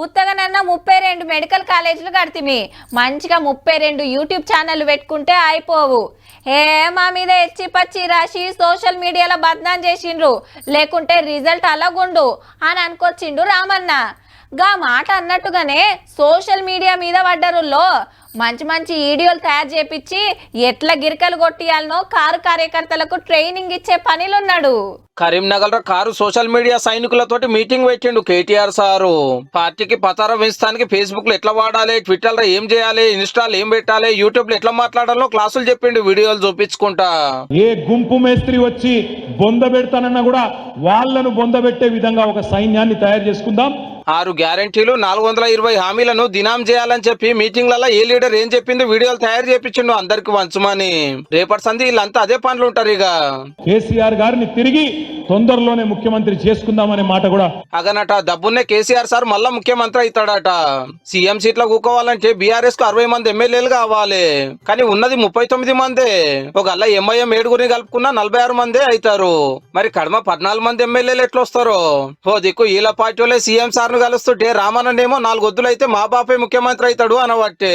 ఉత్తగనన్నా 32 medical కాలేజీలు కడితిమి, మంచిగా 32 YouTube ఛానళ్ళు పెట్టుకుంటే అయిపోవు. మా మీద ఎచ్చి పచ్చి రాసి సోషల్ మీడియాలో బద్నాం చేసిండ్రు, లేకుంటే రిజల్ట్ అలాగుండు అని అనుకొచ్చిండు రామన్న. గా మాట అన్నట్టుగానే సోషల్ మీడియా మీద పడ్డరుల్లో మంచి మంచి వీడియోలు తయారు చేపించి ఎట్లా గిరికలు కొట్టియాలనో కారు కార్యకర్తలకు ట్రైనింగ్ ఇచ్చే పనిలున్నాడు. కరీంనగర్ లో కారు సోషల్ మీడియా సైనికులతోటి మీటింగ్ పెట్టిండు కేటీఆర్ సారు. పార్టీకి పతారం పెంచడానికి ఫేస్బుక్ లో ఎట్లా వాడాలి, ట్విట్టర్ లో ఏం చేయాలి, ఇన్స్టాల్ ఏం పెట్టాలి, యూట్యూబ్ లో ఎట్లా మాట్లాడాలో క్లాసులు చెప్పిండు వీడియోలు చూపించుకుంటా. ఏ గుంపు మేస్త్రి వచ్చి బొంద పెడతానన్నా కూడా వాళ్ళను బొంద పెట్టే విధంగా ఒక సైన్యాన్ని తయారు చేసుకుందాం. 6 గ్యారంటీలు 420 హామీలను దినాం చేయాలని చెప్పి మీటింగ్లలో ఏ లీడర్ ఏం చెప్పింది వీడియోలు తయారు చేపించిండు అందరికి వంచమని. రేపటి సంధి వీళ్ళంతా అదే పనులు ఉంటారు. ఇక కేసీఆర్ గారిని తిరిగి తొందరలోనే ముఖ్యమంత్రి చేసుకుందామనే మాట కూడా అగనట. డబ్బున్నే కేసీఆర్ సార్ మళ్ళా ముఖ్యమంత్రి అవుతాడట. సీఎం సీట్లో కూకోవాలంటే బీఆర్ఎస్ కు 60 మంది ఎమ్మెల్యేలు కావాలి, కానీ ఉన్నది 39 మందే. ఒకళ్ళ ఎంఐఎం 7 కలుపుకున్నా 46 మందే అవుతారు. మరి కడమ 14 మంది ఎమ్మెల్యేలు ఎట్లా వస్తారు? ఓ దిక్కు ఈల పార్టీ వాళ్ళే సీఎం సార్ కలుస్తుంటే రామన్ననేమో 4 వద్దులైతే మా బాపే ముఖ్యమంత్రి అవుతాడు అనబట్టే.